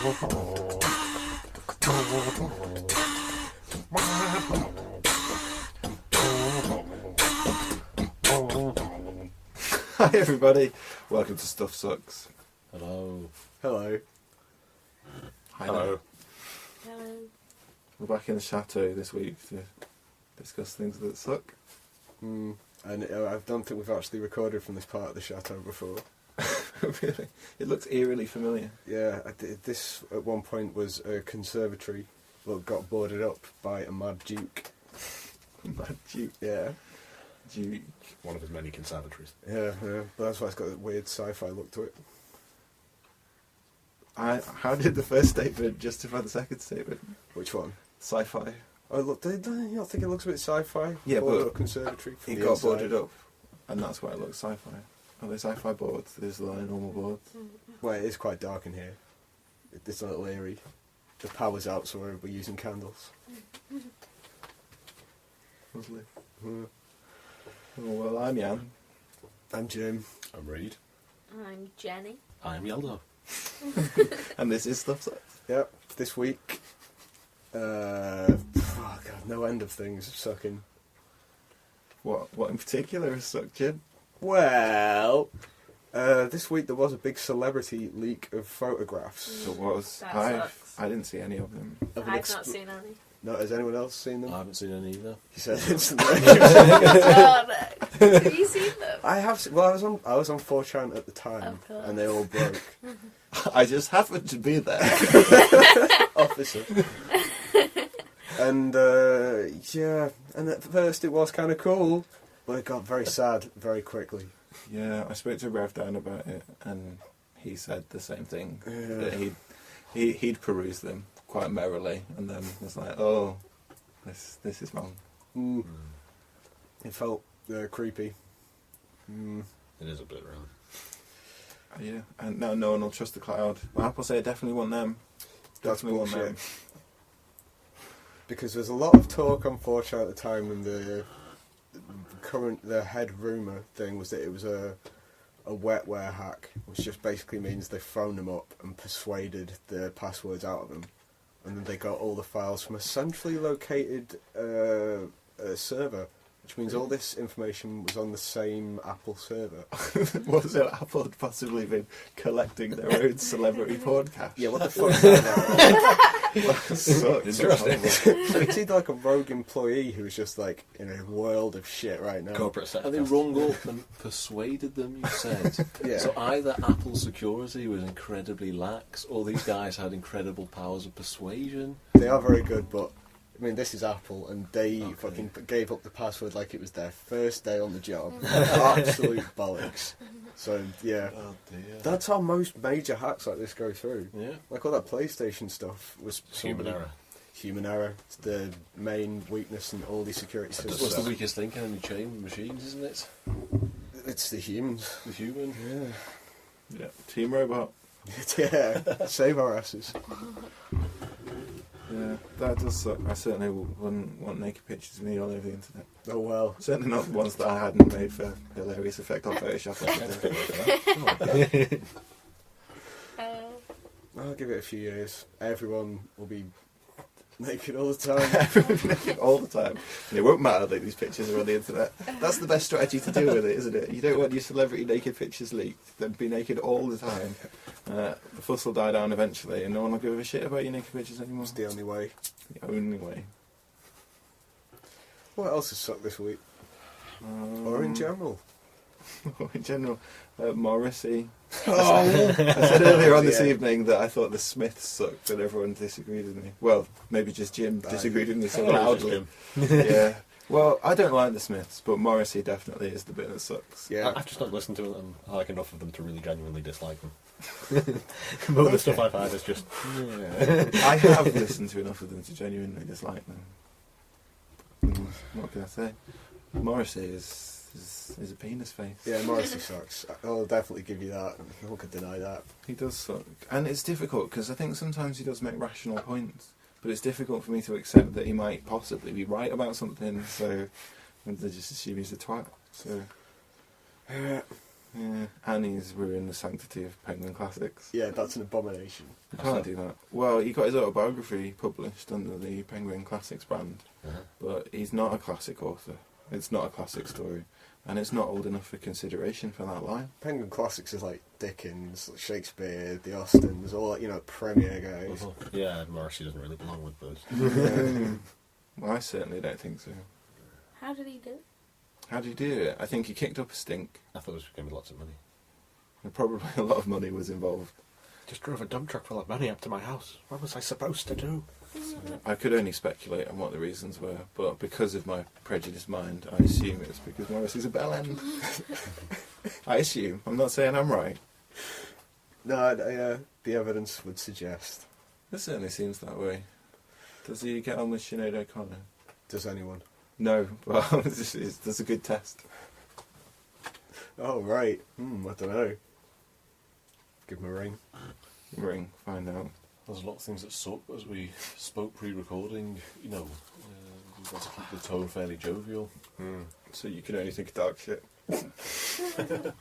Hi everybody, welcome to Stuff Sucks. Hello. Hello. Hi Hello. there. We're back in the chateau this week to discuss things that suck. And I don't think we've actually recorded from this part of the chateau before. Really? It looks eerily familiar. Yeah, this at one point was a conservatory that got boarded up by a mad duke. Mad Duke. Yeah. Duke. One of his many conservatories. Yeah. But that's why it's got a weird sci-fi look to it. How did the first statement justify the second statement? Which one? Sci-fi. Oh, look, don't you think it looks a bit sci-fi? Yeah, Boarded but up conservatory from It the got inside. boarded up, and that's why it looks sci-fi. Are they sci-fi boards? There's the normal boards. Well, it is quite dark in here. It's a little eerie. The power's out, so we're using candles. Lovely. Mm. Oh, well, I'm Jan. I'm Jim. I'm Reed. I'm Jenny. I'm Yeldo. And this is Stuff Sucks. Yep. This week, no end of things sucking. What in particular has sucked, Jim? Well, this week there was a big celebrity leak of photographs. There was. That sucks. I didn't see any of them. Of an I've not seen any. No, has anyone else seen them? I haven't seen any either. He said instantly. Oh, no. Have you seen them? I have. Well, I was on 4chan at the time, Of course. and they all broke. I just happened to be there. Officer. And yeah, and at first it was kind of cool, but it got very sad very quickly. Yeah, I spoke to Rev Dan about it, and he said the same thing. Yeah. That he'd perused them quite merrily, and then was like, "Oh, this is wrong." Mm. It felt creepy. Mm. It is a bit wrong. Yeah, and no one will trust the cloud. Well, Apple say I definitely want them. That's Definitely want them. bullshit. Because there's a lot of talk on 4chan at the time, and the head rumour thing was that it was a wetware hack, which just basically means they phoned them up and persuaded the passwords out of them, and then they got all the files from a centrally located server, which means all this information was on the same Apple server. Was it Apple had possibly been collecting their own celebrity podcast? Yeah, what the fuck is that? Interesting. So it's either like a rogue employee who's just like in a world of shit right now. Corporate sector. And they rung up and persuaded them, you said. Yeah. So either Apple's security was incredibly lax, or these guys had incredible powers of persuasion. They are very good, but I mean, this is Apple, and they fucking gave up the password like it was their first day on the job. Absolute bollocks. So yeah, Oh dear. that's how most major hacks like this go through. Yeah. Like all that PlayStation stuff was Human error. Human error. It's the main weakness in all these security That's systems. what's the weakest link in any chain with machines, isn't it? It's the humans. The human. Yeah. Yeah, Team Robot. Yeah. Save our asses. Yeah, that does suck. I certainly wouldn't want naked pictures of me all over the internet. Oh well. Certainly not the ones that I hadn't made for hilarious effect on Photoshop. I'll give it a few years. Everyone will be naked all the time. Naked all the time. And it won't matter that these pictures are on the internet. That's the best strategy to deal with it, isn't it? You don't want your celebrity naked pictures leaked. Then be naked all the time. The fuss will die down eventually, and no one will give a shit about your naked pictures anymore. It's the only way. The only way. What else has sucked this week? Or in general? In general, Morrissey. Oh. I said earlier on this Yeah. evening that I thought the Smiths sucked, and everyone disagreed with me. Well, maybe just Jim disagreed with me so loudly. Yeah. Well, I don't like the Smiths, but Morrissey definitely is the bit that sucks. Yeah. I've just not listened to them. I like enough of them to really genuinely dislike them. But the stuff I've had is just... I have listened to enough of them to genuinely dislike them. What can I say? Morrissey is a penis face. Yeah, Morrissey sucks. I'll definitely give you that. No one could deny that. He does suck. And it's difficult, because I think sometimes he does make rational points, but it's difficult for me to accept that he might possibly be right about something, so I just assume he's a twat. So, Yeah, and he's ruined the sanctity of Penguin Classics. Yeah, that's an abomination. You can't do that. Well, he got his autobiography published under the Penguin Classics brand, but he's not a classic author. It's not a classic story, and it's not old enough for consideration for that line. Penguin Classics is like Dickens, Shakespeare, the Austins, all that, you know, premier guys. Yeah, Morrissey doesn't really belong with those. Well, I certainly don't think so. How did he do it? How did he do it? I think he kicked up a stink. I thought it was going to be lots of money. And probably a lot of money was involved. Just drove a dump truck full of money up to my house. What was I supposed to do? I could only speculate on what the reasons were, but because of my prejudiced mind, I assume it's because Morrissey's a bell end. I assume. I'm not saying I'm right. No, the evidence would suggest. It certainly seems that way. Does he get on with Sinead O'Connor? Does anyone? No, well, that's a good test. Oh, right. I don't know. Give him a ring. Ring, find out. There's a lot of things that suck, as we spoke pre-recording, you know, we've got to keep the tone fairly jovial. So you can only think of dark shit. Did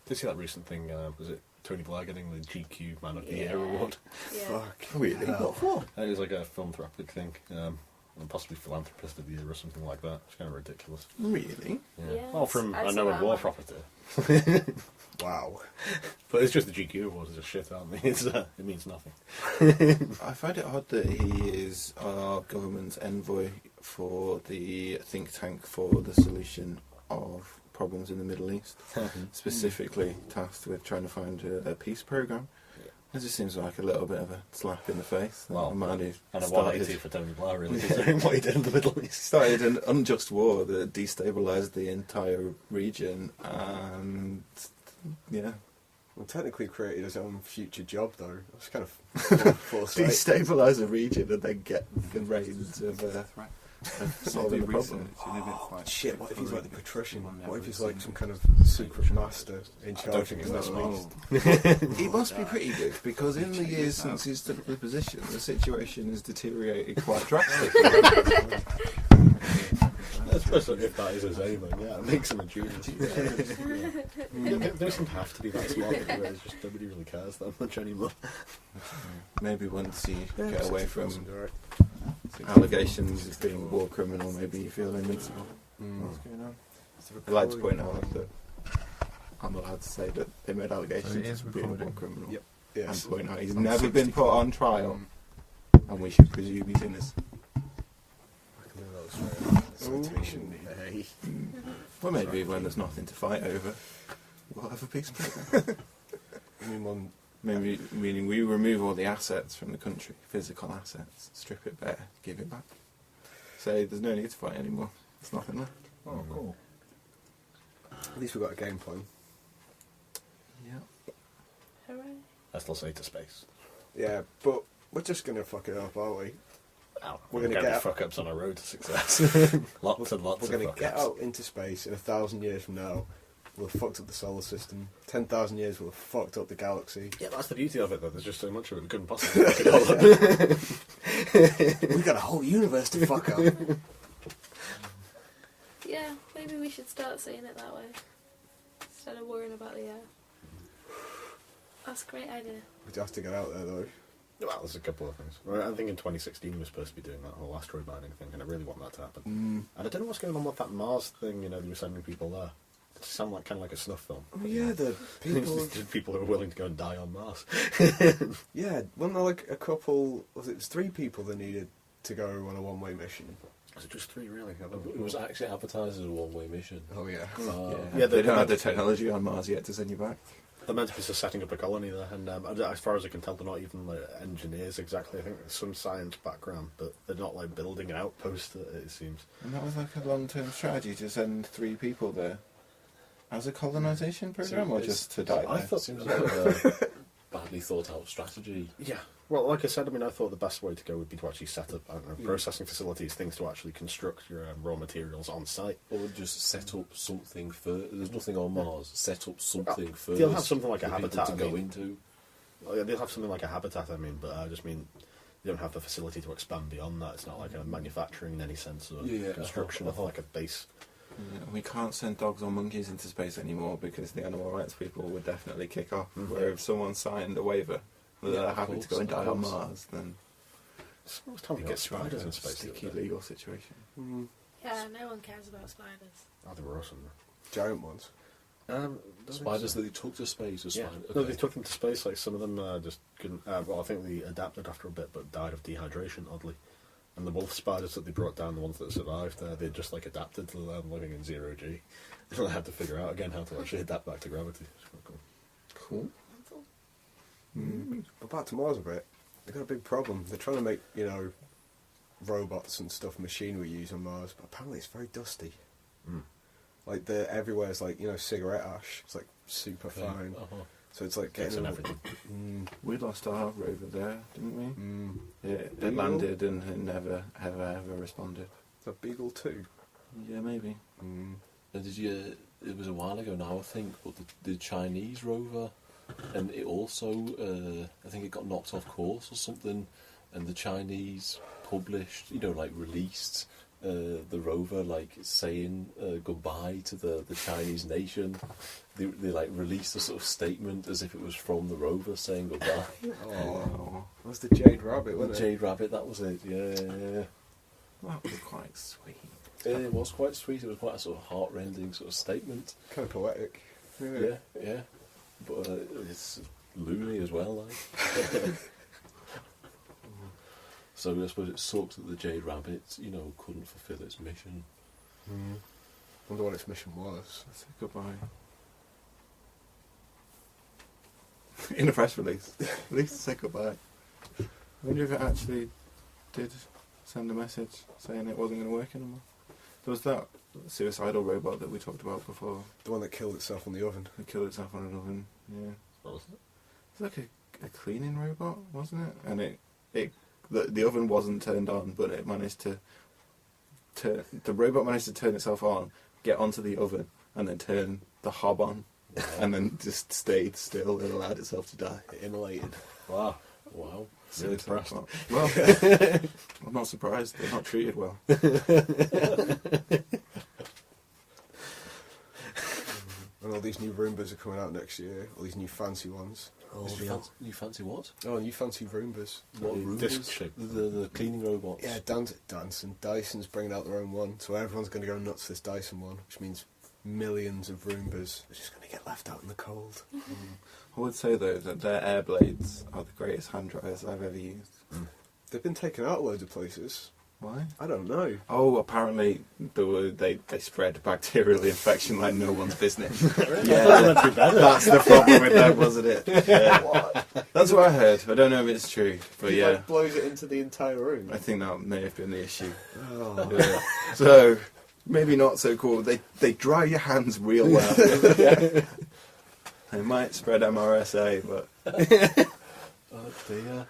you see that recent thing, was it Tony Blair getting the GQ Man of the Year award? Yeah. Fuck. Really? What for? It was like a philanthropic thing, and possibly Philanthropist of the Year or something like that. It's kind of ridiculous. Really? Yeah, Well, from I a saw known that war one. propagator. Wow. But it's just the GQ awards, it's just shit, aren't they? It means nothing. I find it odd that he is our government's envoy for the think tank for the solution of problems in the Middle East, specifically tasked with trying to find a peace program. It just seems like a little bit of a slap in the face. Well, a man who And a started, 180 for Tony Blair, really, considering what he did in the Middle East. started an unjust war that destabilised the entire region, and yeah, Well, technically created his own future job, though. That's kind of foresight. destabilise a region and then get the reins of solving the research problem. and if it's like Shit, what if he's like the exploring patrician? on What if he's everything. like some kind of secret master in charge of think the he's that Middle East? He must be pretty good, because in the years since he's took the position, the situation has deteriorated quite drastically. Especially if that is his aim, then yeah, it makes him a genius. There doesn't have to be that smart, it's just nobody really cares that much anymore. Maybe once you get away from Right. allegations of being a war criminal, maybe you feel invincible. What's going on? I'd like to point out that I'm allowed to say that they made allegations it is of being a war recording. criminal. Yep. And Yes. point out he's On never been 60. put on trial, and we should presume he's innocent. I can do that straight up. Citation. Hey. Well, maybe when there's nothing to fight over, we'll have a peace program. I mean, one. Maybe meaning we remove all the assets from the country, physical assets, strip it bare, give it back. Say there's no need to fight anymore. There's nothing left. Oh, cool. At least we've got a game plan. Yeah. Hooray. I still say to space. Yeah, but we're just gonna fuck it up, aren't we? Ow. We're We're gonna going to get- fuck ups on our road to success. Lots and lots We're of gonna fuck get ups. out into space in 1,000 years from now. We'll have fucked up the solar system. 10,000 years, we'll have fucked up the galaxy. Yeah, that's the beauty of it, though. There's just so much of it we couldn't possibly fuck it all up. We've got a whole universe to fuck up. Yeah, maybe we should start seeing it that way. Instead of worrying about the air. That's a great idea. We'd have to get out there, though. Well, there's a couple of things. Well, I think in 2016 we're supposed to be doing that whole asteroid mining thing, and I really want that to happen. And I don't know what's going on with that Mars thing, you know, they were sending people there. It sounded like kind of like a snuff film. Oh, yeah, the people. Just people who are willing to go and die on Mars. Yeah, wasn't there like a couple. Was it 3 people that needed to go on a one-way mission? Was it just 3, really? It was actually advertised as a one-way mission. Oh, yeah. Yeah, they don't have the meant- technology on Mars yet to send you back. They're meant to be just setting up a colony there, and as far as I can tell, they're not even like, engineers exactly. I think there's some science background, but they're not like building an outpost, it seems. And that was like a long-term strategy to send 3 people there. As a colonisation program, or it's- just to die I there? thought It seems like a badly thought out strategy. Yeah. Well, like I said, I mean, I thought the best way to go would be to actually set up, I don't know, processing facilities, things to actually construct your raw materials on site. Or just set up something first. There's nothing on Mars. Set up something first. They'll have something like a for people habitat, to I go mean. into. Well, yeah, they'll have something like a habitat, I mean, but I just mean they don't have the facility to expand beyond that. It's not like a manufacturing in any sense, or Yeah, construction of like a base. We can't send dogs or monkeys into space anymore because the animal rights people would definitely kick off. Mhm. Where if someone signed a waiver that Yeah, they're of happy course, to go and of die on course. Mars, then It's time to get spiders in space. sticky legal situation. Yeah, no one cares about spiders. Oh, they were awesome. Giant ones. Spiders that they took to space was Yeah. fine. No, they took them to space. Like some of them just couldn't. Well, I think they adapted after a bit, but died of dehydration. Oddly, and the wolf spiders that they brought down, the ones that survived, they just like adapted to living in 0G. And they had to figure out again how to actually adapt back to gravity. It's quite cool. Cool. That's all. But back to Mars a bit. They've got a big problem. They're trying to make, robots and stuff, machinery use on Mars, but apparently it's very dusty. Mm. Like, everywhere's like, cigarette ash. It's like super fine. So it's like Gets getting in all- everything. We lost our rover there, didn't we? Yeah, it Beagle? landed and it never, ever responded. The Beagle 2. Yeah, maybe. And did you? It was a while ago now, I think, but the Chinese rover, and it also, I think it got knocked off course or something, and the Chinese published, released the rover, saying goodbye to the Chinese nation. They released a sort of statement as if it was from the rover saying goodbye. Oh, that was the Jade Rabbit, The wasn't it? Jade Rabbit, that was it. Yeah. That was quite sweet. It was quite sweet. It was quite a sort of heart-rending sort of statement. Kind of poetic. Yeah. But it's loony as well, So I suppose it sucks that the Jade Rabbit, couldn't fulfil its mission. Wonder what its mission was. Say goodbye. In a press release. At least say goodbye. I wonder if it actually did send a message saying it wasn't going to work anymore. There was that suicidal robot that we talked about before. The one that killed itself in the oven. It killed itself on an oven. Yeah. What was it? It was like a cleaning robot, wasn't it? And the oven wasn't turned on, but it managed to the robot managed to turn itself on, get onto the oven, and then turn the hob on, and then just stayed still and allowed itself to die. It immolated. Wow. Really impressed. Well, I'm not surprised. They're not treated well. And all these new Roombas are coming out next year. All these new fancy ones. You fancy what? Oh, new fancy Roombas. What Disc Roombas? shape. The cleaning robots. Yeah, Dyson. Dyson's bringing out their own one. So everyone's going to go nuts for this Dyson one, which means millions of Roombas are just going to get left out in the cold. I would say though that their air blades are the greatest hand dryers I've ever used. They've been taken out loads of places. Why? I don't know. Oh, apparently they spread bacterial infection like no one's business. Yeah, that's the problem with them, wasn't it? Yeah. That's what I heard. I don't know if it's true, but It, yeah, like, blows it into the entire room. I think that may have been the issue. Oh. Yeah. So maybe not so cool. They dry your hands real well. They might spread MRSA, but Oh dear.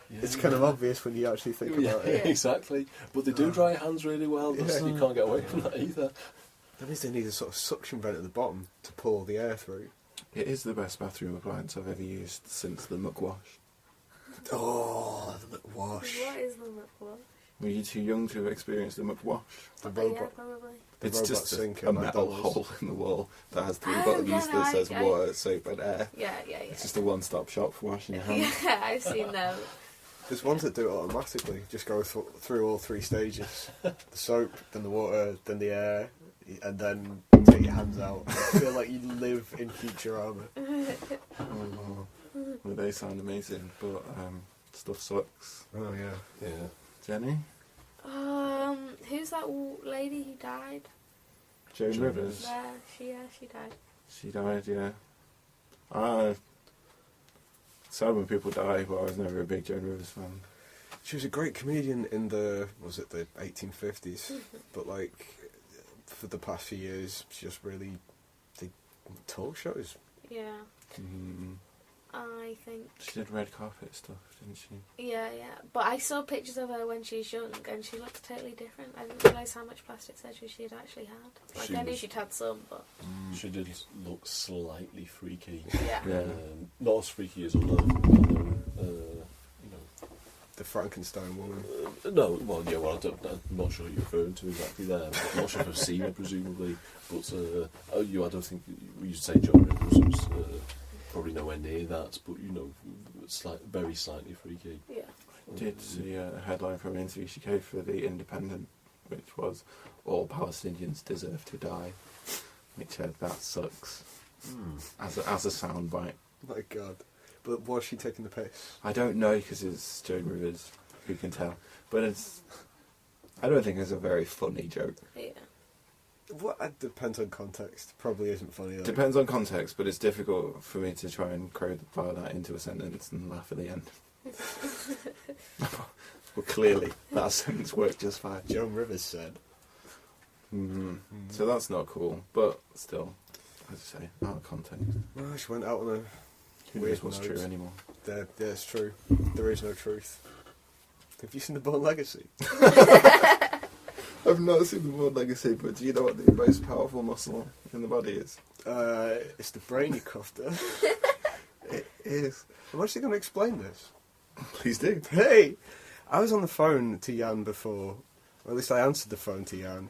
Yeah. It's kind of obvious when you actually think about it. Exactly. But they do dry your hands really well. Yeah. You can't get away from that either. That means they need a sort of suction vent at the bottom to pull all the air through. it is the best bathroom appliance I've ever used since the McWash. Oh, the McWash. What is the McWash? Were you too young to have experienced the McWash? The Yeah, robot. probably. The It's robot just sink a at metal McDonald's. hole in the wall that has three Oh, buttons yeah, no, that says I- water, soap and air. Yeah. It's just a one-stop shop for washing your hands. Yeah, I've seen those. There's ones that do it automatically. Just go through all three stages: the soap, then the water, then the air, and then take your hands out. I feel like you live in Futurama. Oh, well, they sound amazing, but stuff sucks. Oh yeah. Yeah. Jenny? Who's that lady who died? Joan Joan Rivers? She died. She died, yeah. Sad when people die, but I was never a big Joan Rivers fan. She was a great comedian in the 1850s, but like for the past few years, she just really did talk shows. Yeah, Mm. I think. She did red carpet stuff, didn't she? Yeah. But I saw pictures of her when she was young, and she looked totally different. I didn't realise how much plastic surgery she had actually had. Like, She I knew was- she'd had some, but She did look slightly freaky. yeah. Yeah. Not as freaky as other the Frankenstein woman. No, well, yeah, well, I'm not sure what you're referring to exactly there. I'm not sure if I've seen it, presumably. But, I don't think you'd say Joan Rivers was probably nowhere near that, but, very slightly freaky. Yeah. I did see a headline from an interview she gave for The Independent, which was, "All Palestinians deserve to die," which said, that sucks. As a soundbite. My God. But was she taking the piss? I don't know, because it's Joan Rivers, who can tell. But I don't think it's a very funny joke. Yeah. Well, it depends on context. Probably isn't funny. Though. Depends on context, but it's difficult for me to try and crowbar that into a sentence and laugh at the end. Well, clearly, that sentence worked just fine. Joan Rivers said. So that's not cool, but still, as I say, out of context. Well, she went out on a Who weird knows what's note. true anymore? Yeah, it's true. There is no truth. Have you seen The Born Legacy? I've not seen the World Legacy, but do you know what the most powerful muscle in the body is? It's the brain you cuffed her. It is. I'm actually going to explain this. Please do. Hey! I was on the phone to Jan before. Or at least I answered the phone to Jan.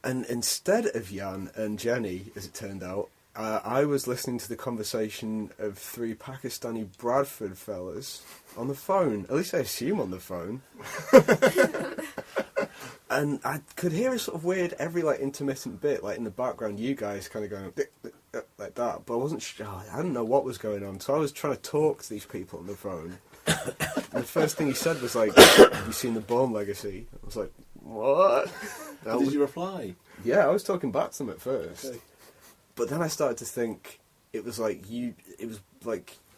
And instead of Jan and Jenny, as it turned out, I was listening to the conversation of 3 Pakistani Bradford fellas on the phone. At least I assume on the phone. And I could hear a sort of weird, every intermittent bit, in the background, you guys kind of going like that. But I wasn't sure. I didn't know what was going on. So I was trying to talk to these people on the phone. And the first thing he said was "Have you seen The Born Legacy?" I was like, "What?" Did you reply? Yeah, I was talking back to them at first. Okay. But then I started to think it was like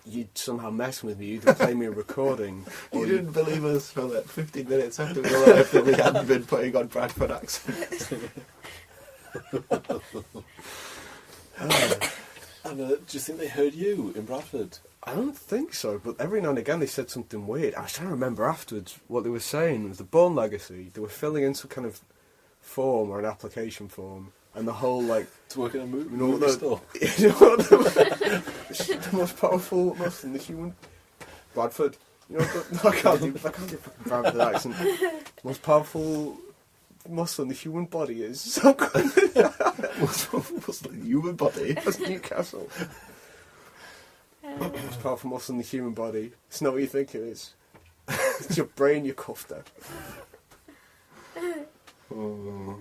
you'd somehow messing with me. You'd play me a recording. You didn't believe us for 15 minutes after we realised that we hadn't been putting on Bradford accents. And do you think they heard you in Bradford? I don't think so, but every now and again they said something weird. I was trying to remember afterwards what they were saying. It was The Born Legacy. They were filling in some kind of form or an application form. And the whole, To work in a movie, You know what store? You know what the most powerful muscle in the human... Bradford. You know what I can't do fucking Bradford accent. Most powerful muscle in the human body is... So good. Most powerful muscle in the human body? That's Newcastle. Most powerful muscle in the human body. It's not what you think it is. It's your brain you cuffed there. Oh.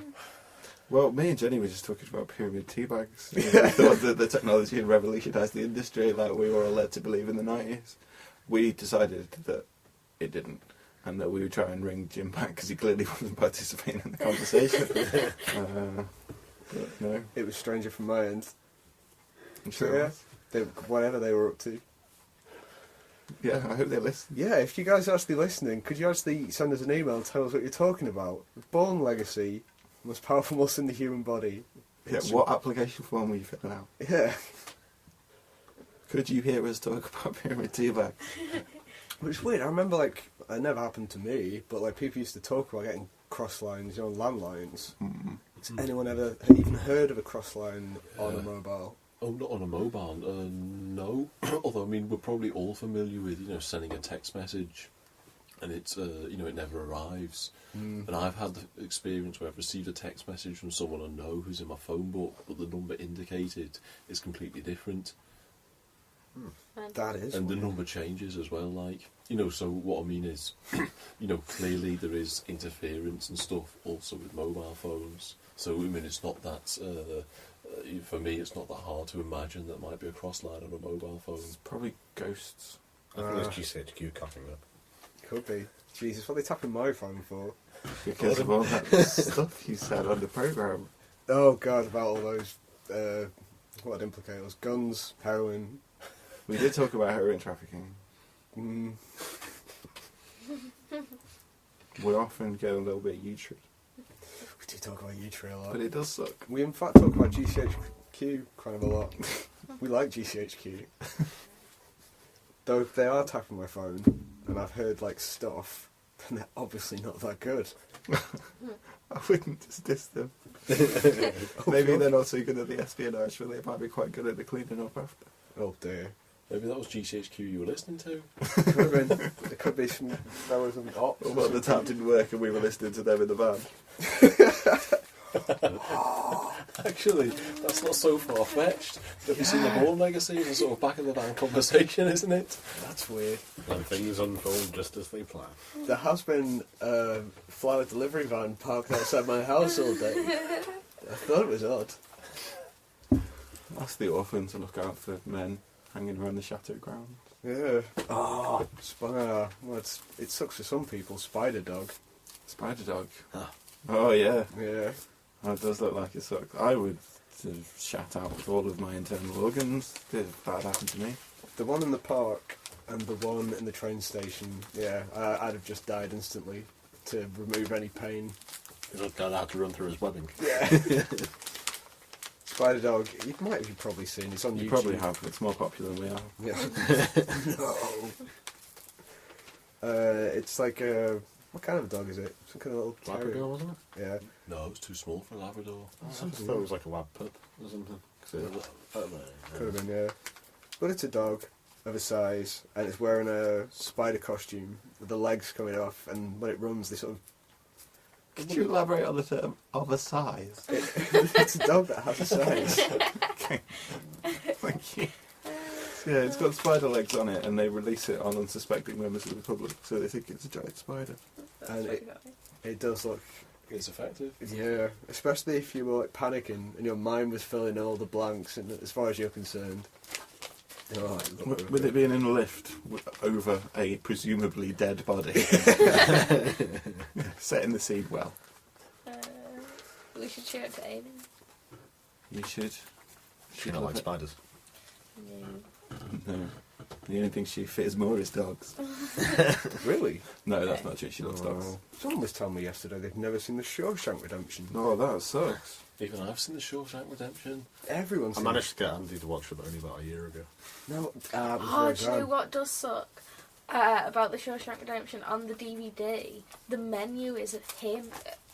Well, me and Jenny were just talking about pyramid tea bags. We thought that the technology had revolutionised the industry like we were all led to believe in the 90s. We decided that it didn't, and that we would try and ring Jim back because he clearly wasn't participating in the conversation. But no, It was stranger from my end. I'm sure. Yeah. Whatever they were up to. Yeah, I hope they listen. Yeah, if you guys are actually listening, could you actually send us an email and tell us what you're talking about? Born Legacy, most powerful muscle in the human body. Yeah, what application form were you filling out? Yeah. Could you hear us talk about pyramid tea bags? Which is weird. I remember, it never happened to me, but, people used to talk about getting cross lines, landlines. Has anyone ever even heard of a cross line on a mobile? Oh, not on a mobile, no. Although, we're probably all familiar with, sending a text message and it's, it never arrives. And I've had the experience where I've received a text message from someone I know who's in my phone book, but the number indicated is completely different. That is. And the number changes as well, so what I mean is, clearly there is interference and stuff also with mobile phones. So, it's not that, for me, it's not that hard to imagine that might be a cross line on a mobile phone. It's probably ghosts. I think there's GCHQ cocking up. Could be. Jesus, what are they tapping my phone for? Because of all that stuff you said on the programme. Oh, God, about all those, what would implicate us? Guns, heroin. We did talk about heroin trafficking. We often get a little bit U-tree. We do talk about U-tree a lot. But it does suck. We, in fact, talk about GCHQ kind of a lot. We like GCHQ. Though they are tapping my phone, and I've heard, stuff, and they're obviously not that good. I wouldn't dismiss them. Maybe they're not so good at the espionage, but they might be quite good at the cleaning up after. Oh, dear. Maybe that was GCHQ you were listening to. Could have been. There could be some fellas on the ops. Well, the tap didn't work and we were listening to them in the van. Actually, that's not so far-fetched. Have you seen the Bourne Legacy? It's a sort of back-of-the-van conversation, isn't it? That's weird. When things unfold just as they plan. There has been a flower delivery van parked outside my house all day. I thought it was odd. Ask the orphan to look out for men hanging around the chateau grounds. Yeah. Oh, well, it sucks for some people. Spider dog. Spider dog. Ah. Oh, yeah. Yeah. That does look like it sucks. I would shat out with all of my internal organs if that happened to me. The one in the park and the one in the train station, yeah, I'd have just died instantly to remove any pain. That guy had to run through his webbing. Yeah. Spider Dog, you might have probably seen. It's on YouTube. You probably have. It's more popular than we are. Yeah. No. It's like a... What kind of dog is it? Some kind of little Labrador, terrier. wasn't it? Yeah. No, it's too small for a Labrador. I thought it was like a lab pup or something. Could have been, yeah. But it's a dog of a size, and it's wearing a spider costume with the legs coming off, and when it runs, they sort of... Could you elaborate on the term of a size? It's a dog that has a size. Okay. Thank you. Yeah, it's got spider legs on it, and they release it on unsuspecting members of the public, so they think it's a giant spider. And it does look... It's effective. Yeah, especially if you were like panicking and your mind was filling in all the blanks, and as far as you're concerned... Oh, With it being in a lift over a presumably dead body. Setting the scene well. We should share it to Amy. You should. She don't like spiders. No. The only thing she fears more is dogs. Really? No, that's not true. She loves dogs. Someone was telling me yesterday they've never seen the Shawshank Redemption. Oh, that sucks. Even I've seen the Shawshank Redemption. Everyone's I seen managed to get Andy to watch it, but only about a year ago. it. No, Oh, do you know what does suck about the Shawshank Redemption on the DVD? The menu is of him,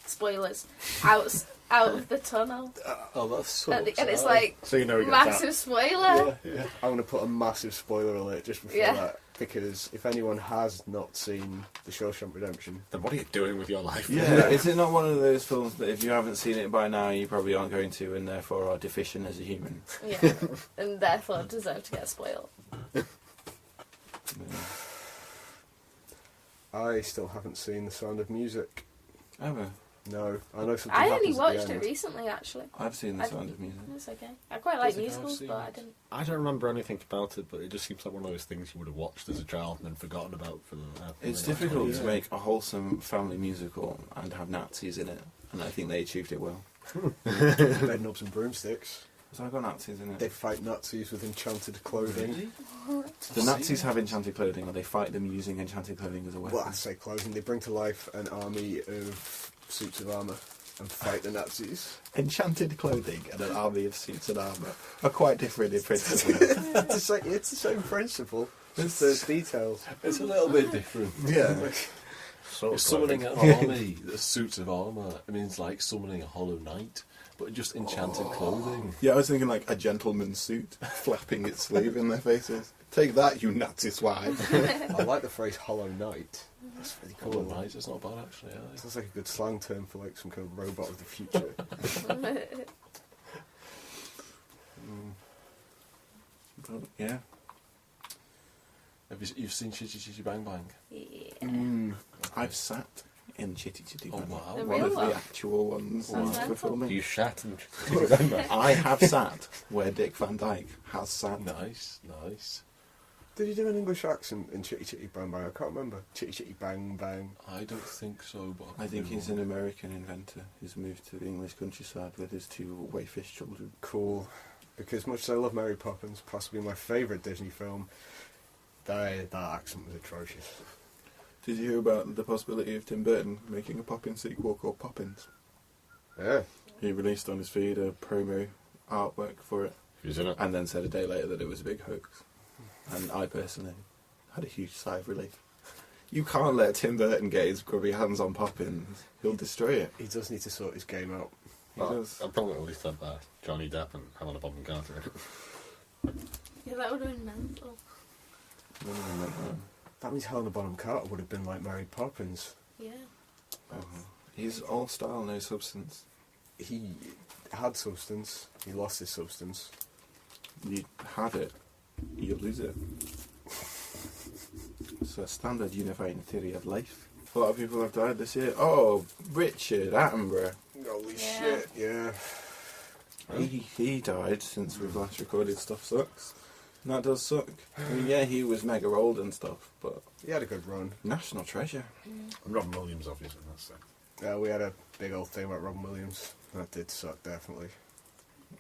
spoilers, out of the tunnel. Oh, that's so And it's like, So you know he gets massive spoiler. Yeah. I'm going to put a massive spoiler alert just before Yeah. that, because if anyone has not seen the Shawshank Redemption... Then what are you doing with your life? Yeah, is it not one of those films that if you haven't seen it by now, you probably aren't going to, and therefore are deficient as a human? Yeah, and therefore deserve to get spoiled. I still haven't seen The Sound of Music. Ever. No, I know something I only happens at the watched it end. recently, actually. I've seen The Sound of Music. That's okay. I quite like Don't think I've musicals, seen but I it. didn't. I don't remember anything about it, but it just seems like one of those things you would have watched as a child and then forgotten about for the... It's the next difficult 20 to years. make a wholesome family musical and have Nazis in it, and I think they achieved it well. Bedknobs and Broomsticks. So I got Nazis in They it. fight Nazis with enchanted clothing. Really? The Nazis have enchanted clothing, or they fight them using enchanted clothing as a weapon. Well, I say clothing. They bring to life an army of suits of armour and fight the Nazis. Enchanted clothing and an army of suits and armour are quite different in principle. It's the same principle. Just those details. It's a little bit different. Yeah. Sort of Summoning clothing. an army, the suits of armour, it means like summoning a Hollow Knight, but just enchanted clothing. Yeah, I was thinking like a gentleman's suit flapping its sleeve in their faces. Take that, you Nazi swine. I like the phrase Hollow Knight. That's really cool. Hollow Knight is not bad actually. Yeah. Sounds like a good slang term for like some kind of robot of the future. But, yeah. Have you've seen Chitty Chitty Bang Bang? Yeah. I've sat in Chitty Chitty Oh Bang Bang. wow! The One real of one? the actual ones Sounds used for mental. filming. You shat and remember. I have sat where Dick Van Dyke has sat. Nice, nice. Did he do an English accent in Chitty Chitty Bang Bang? I can't remember. Chitty Chitty Bang Bang. I don't think so, but I think he's an American inventor who's moved to the English countryside with his two wayfish children. Cool. Because much as I love Mary Poppins, possibly my favourite Disney film, that accent was atrocious. Did you hear about the possibility of Tim Burton making a Poppins sequel called Poppins? Yeah. He released on his feed a promo artwork for it, Who's in it? and then said a day later that it was a big hoax. And I personally had a huge sigh of relief. You can't let Tim Burton get his grubby hands on Poppins. He'll destroy it. He does need to sort his game out. He Well, does. I'd probably at least have Johnny Depp and Helena Bonham Carter in it. Yeah, that would have been mental. None of them went home. That means Helena Bonham Carter would have been like Mary Poppins. Yeah. He's all style, no substance. He had substance. He lost his substance. You had it, you lose it. It's a standard unifying theory of life. A lot of people have died this year. Oh, Richard Attenborough. Holy Yeah. shit! Yeah. He died since we've last recorded Stuff Sucks. And that does suck. I mean, yeah, he was mega old and stuff, but He had a good run. national treasure. Mm. And Robin Williams, obviously, that's it. We had a big old thing about Robin Williams. That did suck, definitely.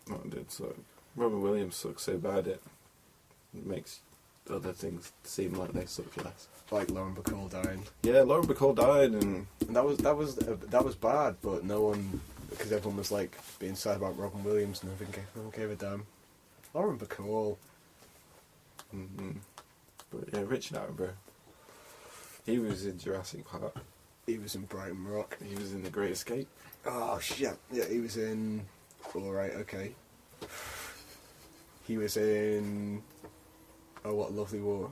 That did suck. Robin Williams sucks so bad it makes other things seem like they suck less. Like Lauren Bacall dying. Yeah, Lauren Bacall died, and And that was bad, but no one, because everyone was like being sad about Robin Williams, and no one gave a damn. Lauren Bacall. but yeah, Richard Attenborough. He was in Jurassic Park. He was in Brighton Rock. He was in The Great Escape. Oh shit! Yeah, he was in. All right, okay. He was in. Oh, What a Lovely War.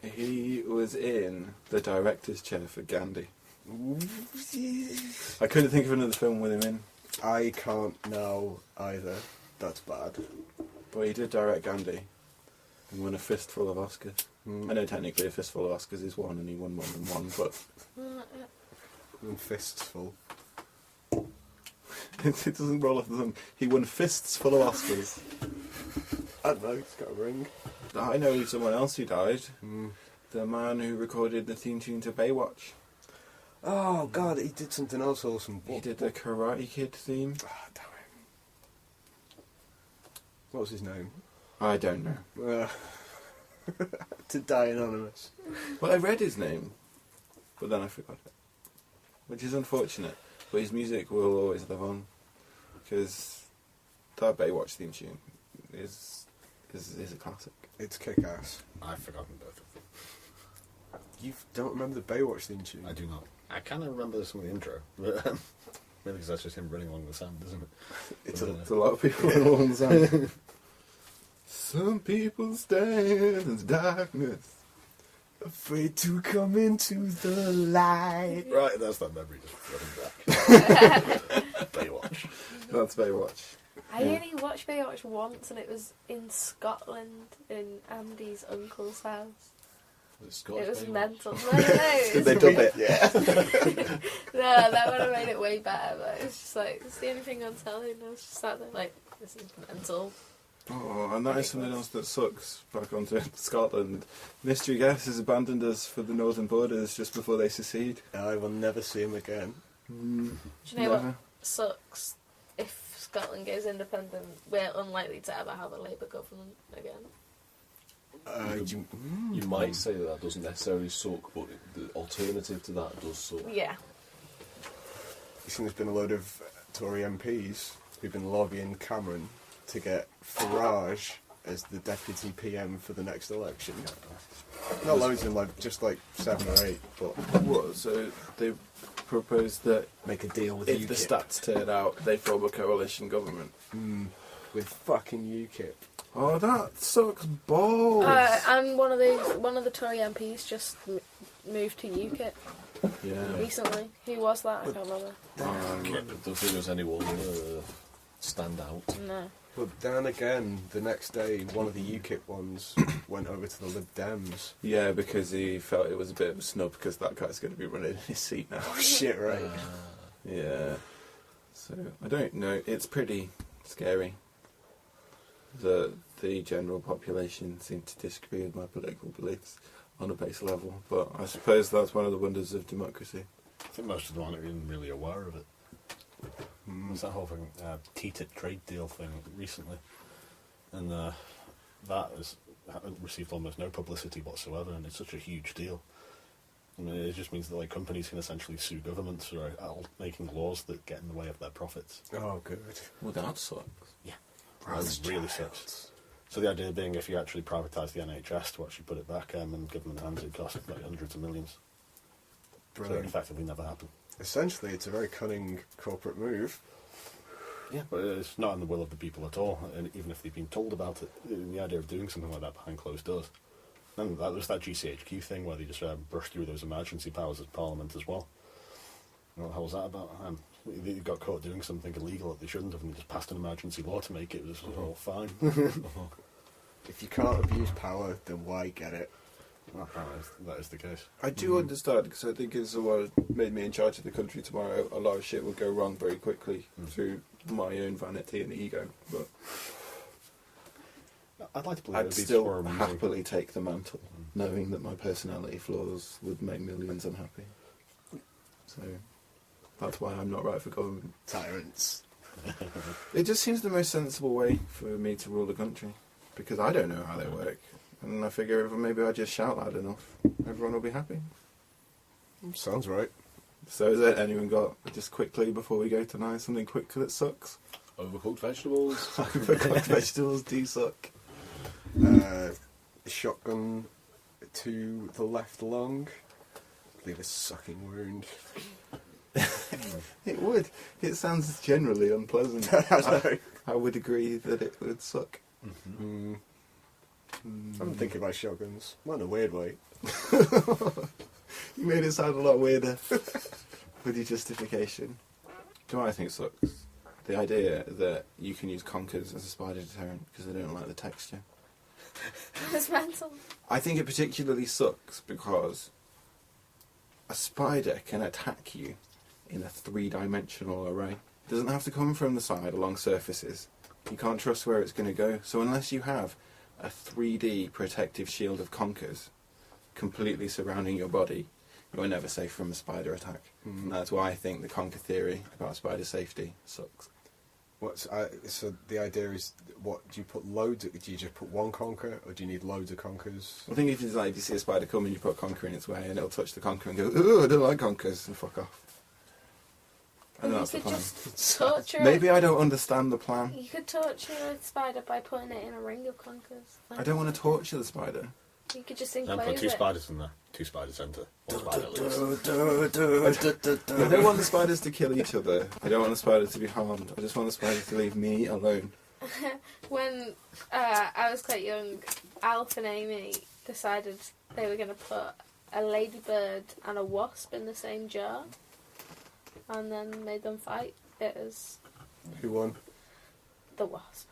He was in the director's chair for Gandhi. I couldn't think of another film with him in, I can't now either. That's bad. but he did direct Gandhi and won a fistful of Oscars. Mm. I know technically a fistful of Oscars is one, and he won more than one, but And fists full. it doesn't roll off the tongue. He won fists full of Oscars. I don't know. He's got a ring. I know someone else who died. Mm. The man who recorded the theme tune to Baywatch. Oh god, he did something else awesome. He did the Karate Kid theme. Ah, damn it. What was his name? I don't know. To Die Anonymous. Well, I read his name, but then I forgot it, which is unfortunate. But his music will always live on, because that Baywatch theme tune is a classic. It's kick-ass. I've forgotten both of them. You don't remember the Baywatch theme tune? I do not. I kind of remember some of the intro, but maybe because that's just him running along the sand, isn't it? It's a lot of people along the sand. Some people stand in darkness. Afraid to come into the light. Right, that's that memory just running back. Baywatch. That's Baywatch. I only watched Baywatch once, and it was in Scotland, in Andy's uncle's house. Was it Scottish It was Baywatch? mental. No, it was They dub it, yeah. no, that would have made it way better. But it's just like it's the only thing on telly, and I was just sat there like, this is mental. Oh, and that is something else that sucks. Back onto Scotland. Mystery Guest has abandoned us for the northern borders just before they secede. I will never see him again. Do you know what sucks? If Scotland goes independent, we're unlikely to ever have a Labour government again. You might say that doesn't necessarily suck, but the alternative to that does suck. Yeah. You think there's been a load of Tory MPs who've been lobbying Cameron to get Farage as the deputy PM for the next election. Not loads of them, just like 7 or 8, but What? So they proposed that make a deal with if the UKIP. stats turn out, they form a coalition government. With fucking UKIP. Oh, that sucks balls. And one of the Tory MPs just moved to UKIP Yeah. recently. Who was that? I can't remember. I don't think there's anyone stand out. No. But then again, the next day, one of the UKIP ones went over to the Lib Dems. Yeah, because he felt it was a bit of a snub because that guy's going to be running in his seat now. Oh shit, right. Yeah. So, I don't know. It's pretty scary. The general population seem to disagree with my political beliefs on a base level, but I suppose that's one of the wonders of democracy. I think most of them aren't even really aware of it. There's that whole thing, TTIP trade deal thing recently, and that has received almost no publicity whatsoever, and it's such a huge deal. I mean, it just means that like companies can essentially sue governments for making laws that get in the way of their profits. Oh, good. Well, that sucks. Yeah, that really sucks. So the idea being, if you actually privatise the NHS to actually put it back in government hands, it costs like hundreds of millions. So it Brilliant. effectively never happened. Essentially, it's a very cunning corporate move. Yeah, but it's not in the will of the people at all. And even if they've been told about it, the idea of doing something like that behind closed doors And that was that GCHQ thing where they just brushed through those emergency powers of Parliament as well. What the hell was that about? They got caught doing something illegal that they shouldn't have, and they just passed an emergency law to make it. It was all fine. If you can't abuse power, then why get it? Well, that is the case. I do understand, because I think if someone made me in charge of the country tomorrow, a lot of shit would go wrong very quickly through my own vanity and ego. But I'd like to believe I'd it'd be still for a movie. happily take the mantle, knowing that my personality flaws would make millions unhappy. So that's why I'm not right for government. Tyrants. It just seems the most sensible way for me to rule the country, because I don't know how they work. And I figure if maybe I just shout loud enough, everyone will be happy. Sounds right. So has anyone got, just quickly before we go tonight, something quick that sucks? Overcooked vegetables. Overcooked vegetables do suck. Shotgun to the left lung. Leave a sucking wound. It would. It sounds generally unpleasant. I would agree that it would suck. Mm. I'm thinking about shotguns. Not in a weird way. You made it sound a lot weirder with your justification. Do you know what I think sucks? The idea that you can use conkers as a spider deterrent because they don't like the texture. It's mental. I think it particularly sucks because a spider can attack you in a three-dimensional array. It doesn't have to come from the side along surfaces. You can't trust where it's going to go. So unless you have a 3D protective shield of conkers completely surrounding your body, you're never safe from a spider attack. And that's why I think the conker theory about spider safety sucks. So the idea is, what do you put loads? Do you just put one conker, or do you need loads of conkers? I think if you see a spider come and you put a conker in its way, and it'll touch the conker and go, "Ooh, I don't like conkers," and fuck off. And You that's the could plan. just torture Maybe it. I don't understand the plan. You could torture a spider by putting it in a ring of conkers. I don't want to torture the spider. You could just Then enclose put two it. spiders in there. Two spiders enter. One spider leaves. I don't want the spiders to kill each other. I don't want the spiders to be harmed. I just want the spiders to leave me alone. When I was quite young, Alf and Amy decided they were going to put a ladybird and a wasp in the same jar, and then made them fight. It was Who won? the wasp.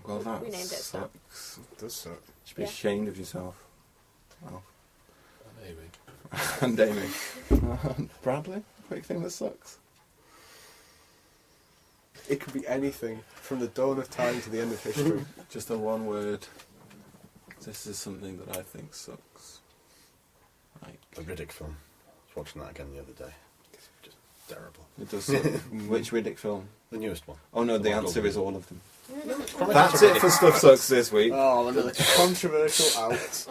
Well, that We named it so. sucks. It does suck. You should be Yeah. ashamed of yourself. Well, Maybe. and Amy. Bradley, quick thing that sucks. It could be anything from the dawn of time to the end of history. Just a one word. This is something that I think sucks. Like, The Riddick film. I was watching that again the other day. It's just terrible. it does suck. Which Riddick film? The newest one. Oh no, the Michael answer is Bay. all of them. Probably That's not it for Stuff Sucks this week. Oh, another controversial out.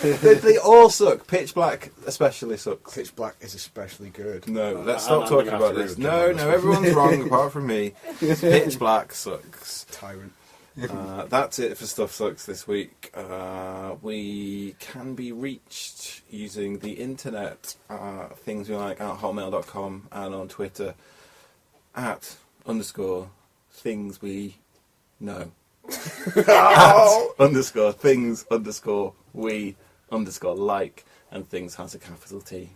They all suck. Pitch Black especially sucks. Pitch Black is especially good. No, let's I'm stop gonna talking have about to agree this. with No, John on no, this everyone's wrong apart from me. Pitch Black sucks. Tyrant. That's it for Stuff Sucks this week. We can be reached using the internet, things we like at hotmail.com, and on Twitter at _things we know. at _things _ we like, and things has a capital T.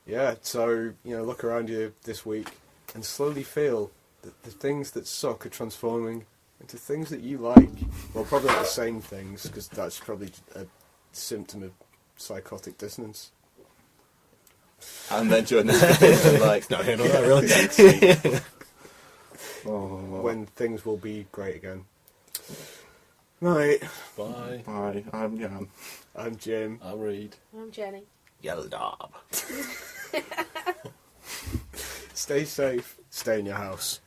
Yeah, so, look around you this week and slowly feel that the things that suck are transforming into things that you like. Well, probably not the same things, because that's probably a symptom of psychotic dissonance. And then during this like, No, you know that really. When things will be great again. Right, Bye. Bye, I'm Jan. I'm Jim. I'll read. I'm Jenny. Yellow Dob. Stay safe, stay in your house.